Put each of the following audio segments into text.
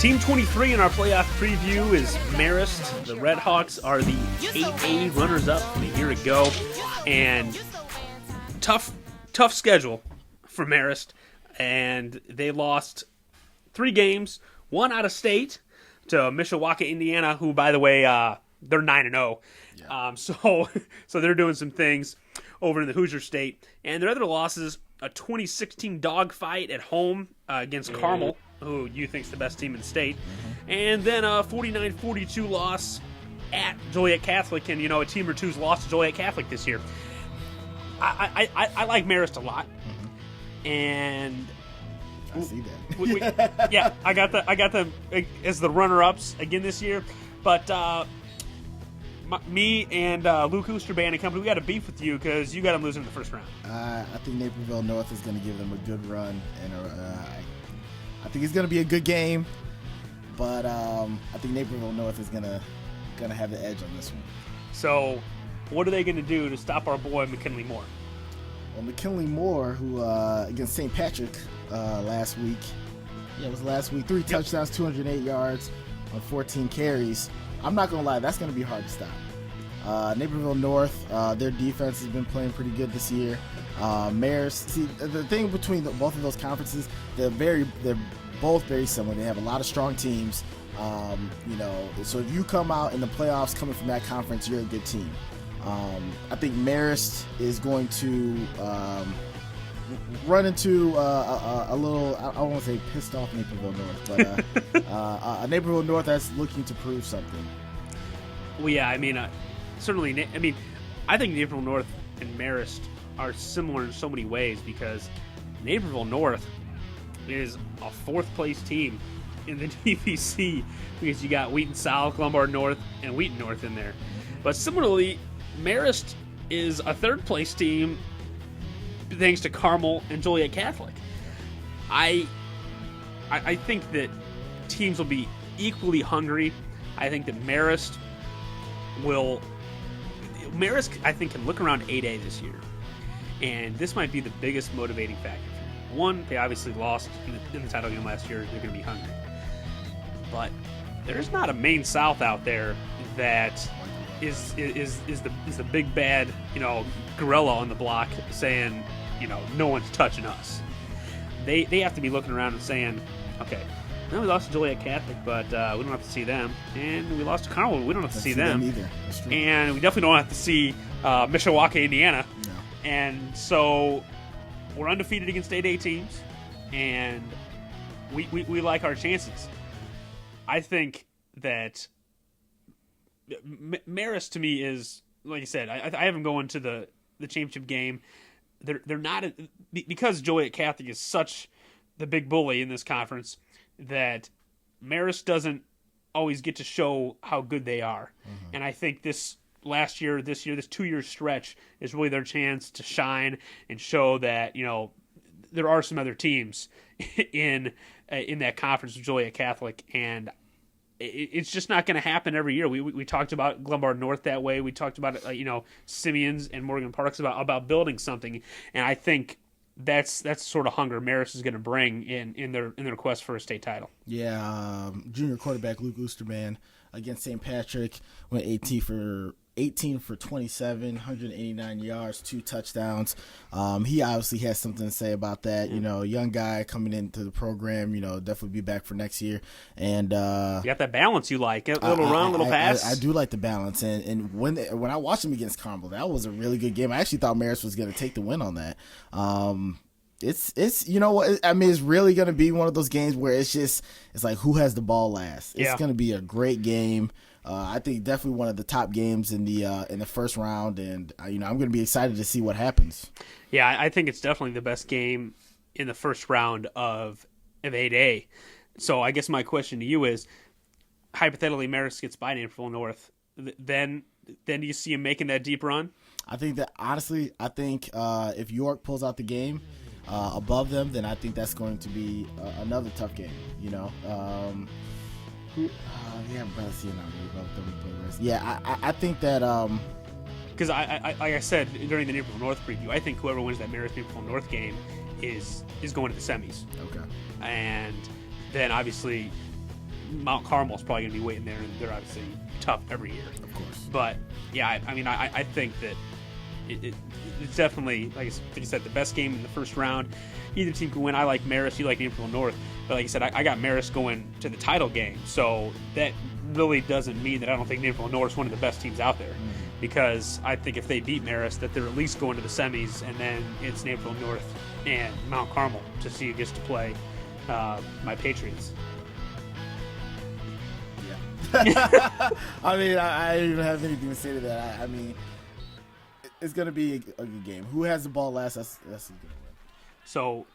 Team 23 in our playoff preview is Marist. The Red Hawks are the 8A runners-up from a year ago, and tough schedule for Marist, and they lost 3 games, one out of state to Mishawaka, Indiana, who, by the way, they're 9-0. Yeah. So they're doing some things over in the Hoosier State, and their other losses: a 2016 dogfight at home against Carmel, who you think's the best team in the state, and then a 49-42 loss at Joliet Catholic, and a team or two's lost to Joliet Catholic this year. I like Marist a lot, and I see that. yeah, I got them as the runner-ups again this year, but me and Luke Oosterband and company, we got a beef with you because you got them losing in the first round. I think Naperville North is going to give them a good run, and I think it's going to be a good game, but I think Naperville North is going to have the edge on this one. So, what are they going to do to stop our boy McKinley Moore? Well, McKinley Moore, who against St. Patrick last week, it was last week, 3 touchdowns, 208 yards on 14 carries. I'm not going to lie, that's going to be hard to stop. Naperville North, their defense has been playing pretty good this year. Marist, see, the thing between both of those conferences, they're both very similar. They have a lot of strong teams. So if you come out in the playoffs coming from that conference, you're a good team. I think Marist is going to run into a little, I don't want to say pissed off Naperville North, but a Naperville North that's looking to prove something. Well, yeah, certainly, I think Naperville North and Marist are similar in so many ways, because Naperville North is a 4th place team in the DPC, because you got Wheaton South, Lombard North, and Wheaton North in there. But similarly, Marist is a 3rd place team thanks to Carmel and Joliet Catholic. I think that teams will be equally hungry. I think that Marist, I think, can look around 8A this year, and this might be the biggest motivating factor. One, they obviously lost in the title game last year. They're going to be hungry. But there's not a Maine South out there that is the big bad, gorilla on the block saying, no one's touching us. They have to be looking around and saying, okay, we lost to Joliet Catholic, but we don't have to see them. And we lost to Carmel, we don't have to see them either. That's true. And we definitely don't have to see Mishawaka, Indiana. No. And so we're undefeated against 8A teams, and we like our chances. I think that Marist, to me, is, like I said, I have them going to the championship game. They're not, because Joliet Catholic is such the big bully in this conference, that Marist doesn't always get to show how good they are. Mm-hmm. And I think this 2-year stretch is really their chance to shine and show that, there are some other teams in that conference with Joliet Catholic, and it's just not going to happen every year. We talked about Lombard North that way. We talked about Simeons and Morgan Parks about building something, and I think that's sort of hunger Marist is going to bring in their quest for a state title. Yeah, junior quarterback Luke Oosterband against St. Patrick went 18 for 27, 189 yards, 2 touchdowns. He obviously has something to say about that. Young guy coming into the program, definitely be back for next year. And you got that balance you like. A little run, little pass. I do like the balance. And when I watched him against Carmel, that was a really good game. I actually thought Marist was going to take the win on that. It's it's really going to be one of those games where it's like who has the ball last. It's going to be a great game. I think definitely one of the top games in the first round, and I'm going to be excited to see what happens. Yeah, I think it's definitely the best game in the first round of 8A. So I guess my question to you is, hypothetically, Marist gets by Naperville North, then do you see him making that deep run? I think that honestly, if York pulls out the game above them, then I think that's going to be another tough game. I think that because like I said during the Naperville North preview, I think whoever wins that Marist Naperville North game is going to the semis. Okay. And then obviously Mount Carmel's probably going to be waiting there, and they're obviously tough every year. Of course. But, yeah, I think that it's definitely, like you said, the best game in the first round. Either team can win. I like Marist. You like Naperville North. But like I said, I got Marist going to the title game. So that really doesn't mean that I don't think Naperville North is one of the best teams out there. Because I think if they beat Marist, that they're at least going to the semis, and then it's Naperville North and Mount Carmel to see who gets to play my Patriots. Yeah. I mean, I don't even have anything to say to that. I mean, it's going to be a good game. Who has the ball last, that's who's going to win. So,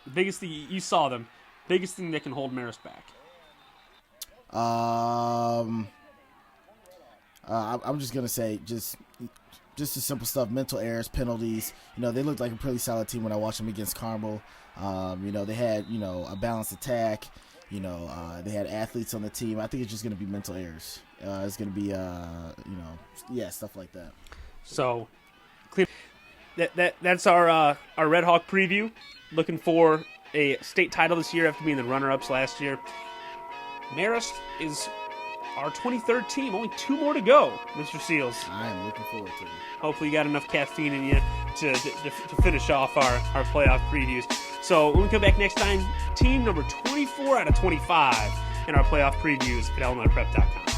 the biggest thing, you saw them, biggest thing that can hold Marist back. I'm just going to say just the simple stuff, mental errors, penalties. You know, they looked like a pretty solid team when I watched them against Carmel. You know, they had, you know, a balanced attack. You know, they had athletes on the team. I think it's just going to be mental errors. It's going to be, you know, yeah, stuff like that. So, that's our Red Hawk preview. Looking for a state title this year after being the runner-ups last year. Marist is our 23rd team. Only 2 more to go, Mr. Seals. I am looking forward to it. Hopefully you got enough caffeine in you to finish off our playoff previews. So when we come back next time, team number 24 out of 25 in our playoff previews at elementalprep.com.